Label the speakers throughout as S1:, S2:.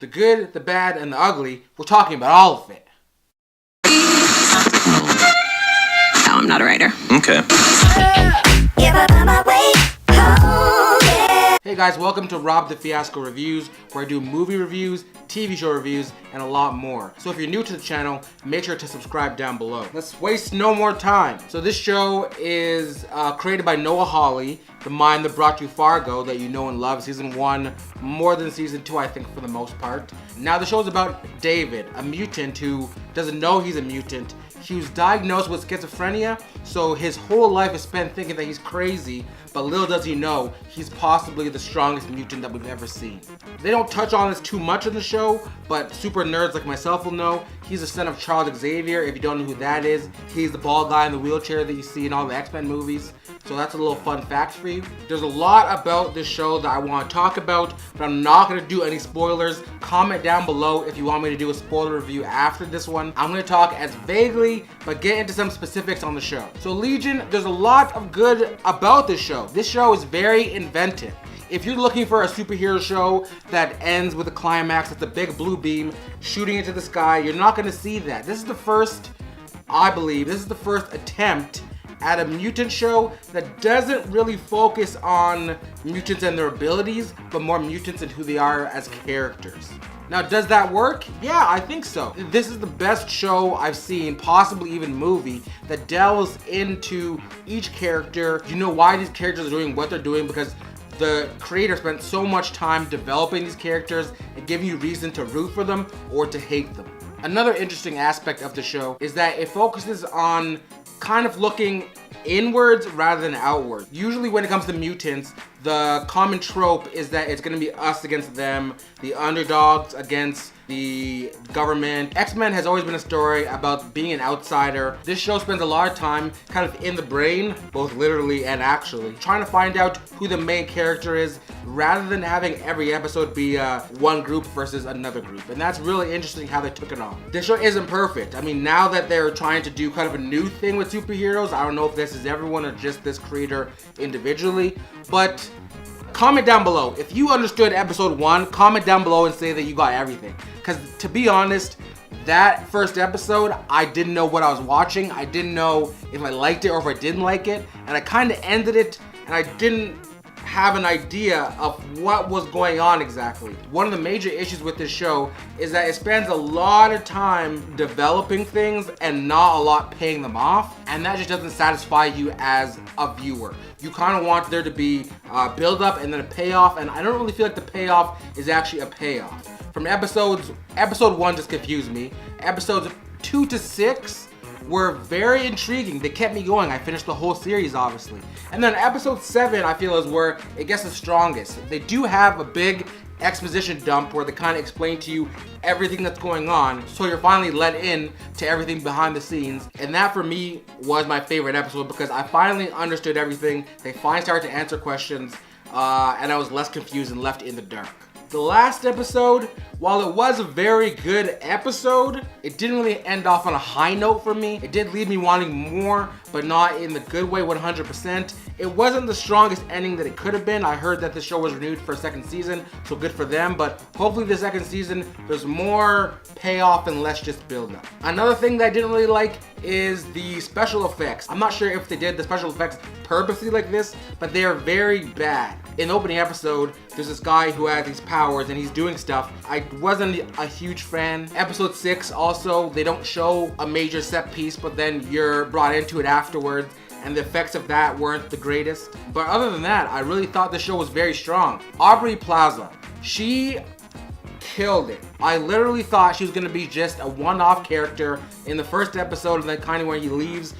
S1: The good, the bad, and the ugly. We're talking about all of it.
S2: No, I'm not a writer.
S3: Okay.
S1: Hey guys, welcome to Rob the Fiasco Reviews, where I do movie reviews, TV show reviews, and a lot more. So if you're new to the channel, make sure to subscribe down below. Let's waste no more time. So this show is created by Noah Hawley, the mind that brought you Fargo, that you know and love. Season 1 more than Season 2, I think, for the most part. Now the show is about David, a mutant who doesn't know he's a mutant. He was diagnosed with schizophrenia, so his whole life is spent thinking that he's crazy, but little does he know, he's possibly the strongest mutant that we've ever seen. They don't touch on this too much in the show, but super nerds like myself will know. He's the son of Charles Xavier. If you don't know who that is, he's the bald guy in the wheelchair that you see in all the X-Men movies. So that's a little fun fact for you. There's a lot about this show that I want to talk about, but I'm not going to do any spoilers. Comment down below if you want me to do a spoiler review after this one. I'm going to talk as vaguely, but get into some specifics on the show. So Legion, there's a lot of good about this show. This show is very inventive. If you're looking for a superhero show that ends with a climax that's a big blue beam shooting into the sky, you're not going to see that. This is the first, I believe, this is the first attempt at a mutant show that doesn't really focus on mutants and their abilities, but more mutants and who they are as characters. Now, does that work? Yeah, I think so. This is the best show I've seen, possibly even movie, that delves into each character. You know why these characters are doing what they're doing, because the creator spent so much time developing these characters and giving you reason to root for them or to hate them. Another interesting aspect of the show is that it focuses on kind of looking inwards rather than outward. Usually when it comes to mutants, the common trope is that it's going to be us against them, the underdogs against the government. X-Men has always been a story about being an outsider. This show spends a lot of time kind of in the brain, both literally and actually, trying to find out who the main character is rather than having every episode be one group versus another group. And that's really interesting how they took it on. This show isn't perfect. I mean, now that they're trying to do kind of a new thing with superheroes, I don't know if this is everyone or just this creator individually, but comment down below. If you understood episode 1, comment down below and say that you got everything. Because to be honest, that first episode, I didn't know what I was watching. I didn't know if I liked it or if I didn't like it. And I kind of ended it and I didn't have an idea of what was going on exactly. One of the major issues with this show is that it spends a lot of time developing things and not a lot paying them off, and that just doesn't satisfy you as a viewer. You kind of want there to be a build up and then a payoff, and I don't really feel like the payoff is actually a payoff. From episode 1 just confused me. Episodes 2 to 6 were very intriguing. They kept me going. I finished the whole series, obviously. And then episode 7, I feel, is where it gets the strongest. They do have a big exposition dump where they kind of explain to you everything that's going on, so you're finally let in to everything behind the scenes. And that, for me, was my favorite episode because I finally understood everything. They finally started to answer questions, and I was less confused and left in the dark. The last episode, while it was a very good episode, it didn't really end off on a high note for me. It did leave me wanting more, but not in the good way 100%. It wasn't the strongest ending that it could have been. I heard that the show was renewed for a second season, so good for them, but hopefully the second season, there's more payoff and less just build up. Another thing that I didn't really like is the special effects. I'm not sure if they did the special effects purposely like this, but they are very bad. In the opening episode, there's this guy who has these powers and he's doing stuff. I wasn't a huge fan. Episode 6 also, they don't show a major set piece, but then you're brought into it afterwards, and the effects of that weren't the greatest. But other than that, I really thought the show was very strong. Aubrey Plaza, she killed it. I literally thought she was gonna be just a one-off character in the first episode, and then kind of where he leaves,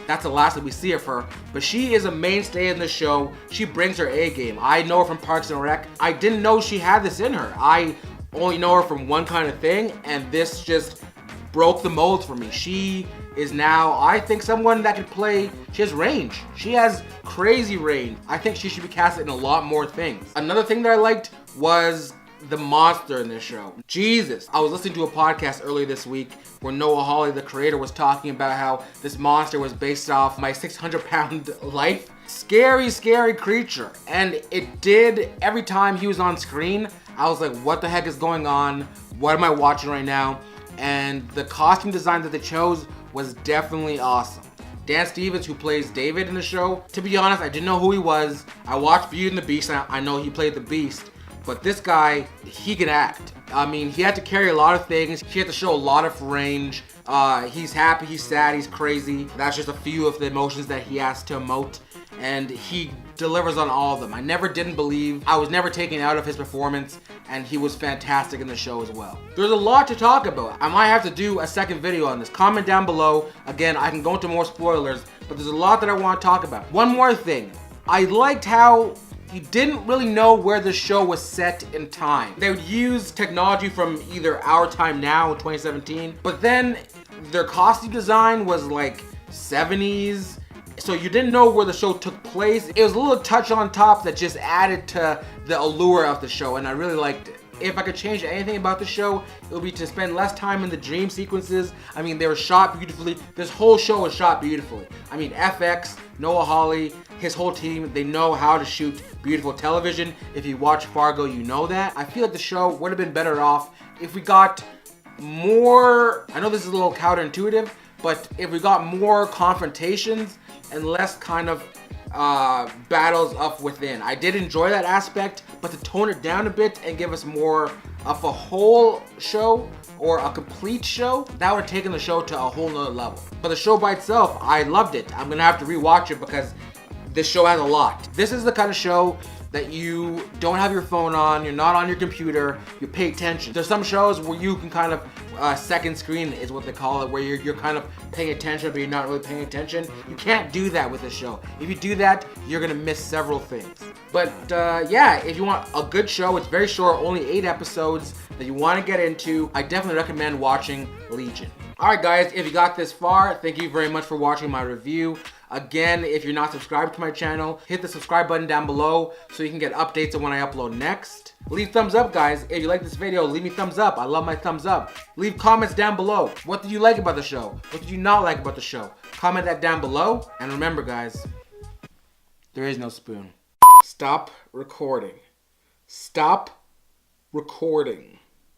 S1: that's the last that we see of her. But she is a mainstay in the show. She brings her A game. I know her from Parks and Rec. I didn't know she had this in her. I only know her from one kind of thing, and this just broke the mold for me. She is now, I think, someone that can play. She has range. She has crazy range. I think she should be casted in a lot more things. Another thing that I liked was the monster in this show. Jesus. I was listening to a podcast earlier this week where Noah Hawley, the creator, was talking about how this monster was based off my 600-pound life. Scary, scary creature. And it did, every time he was on screen, I was like, what the heck is going on? What am I watching right now? And the costume design that they chose was definitely awesome. Dan Stevens, who plays David in the show, to be honest, I didn't know who he was. I watched Beauty and the Beast, and I know he played the Beast. But this guy, he can act. I mean, he had to carry a lot of things. He had to show a lot of range. He's happy, he's sad, he's crazy. That's just a few of the emotions that he has to emote. And he delivers on all of them. I was never taken out of his performance, and he was fantastic in the show as well. There's a lot to talk about. I might have to do a second video on this. Comment down below. Again, I can go into more spoilers, but there's a lot that I want to talk about. One more thing. I liked how you didn't really know where the show was set in time. They would use technology from either our time now, 2017, but then their costume design was like 70s, so you didn't know where the show took place. It was a little touch on top that just added to the allure of the show, and I really liked it. If I could change anything about the show, it would be to spend less time in the dream sequences. I mean, they were shot beautifully. This whole show was shot beautifully. I mean, FX, Noah Hawley, his whole team, they know how to shoot beautiful television. If you watch Fargo, you know that. I feel like the show would have been better off if we got more, I know this is a little counterintuitive, but if we got more confrontations and less kind of battles up within. I did enjoy that aspect, but to tone it down a bit and give us more of a whole show or a complete show, that would have taken the show to a whole nother level. But the show by itself, I loved it. I'm gonna have to rewatch it because this show has a lot. This is the kind of show that you don't have your phone on, you're not on your computer, you pay attention. There's some shows where you can kind of, second screen is what they call it, where you're kind of paying attention, but you're not really paying attention. You can't do that with this show. If you do that, you're gonna miss several things. But yeah, if you want a good show, it's very short, only 8 episodes that you wanna get into, I definitely recommend watching Legion. Alright guys, if you got this far, thank you very much for watching my review. Again, if you're not subscribed to my channel, hit the subscribe button down below so you can get updates on when I upload next. Leave thumbs up, guys. If you like this video, leave me thumbs up. I love my thumbs up. Leave comments down below. What did you like about the show? What did you not like about the show? Comment that down below. And remember, guys, there is no spoon. Stop recording. Stop recording.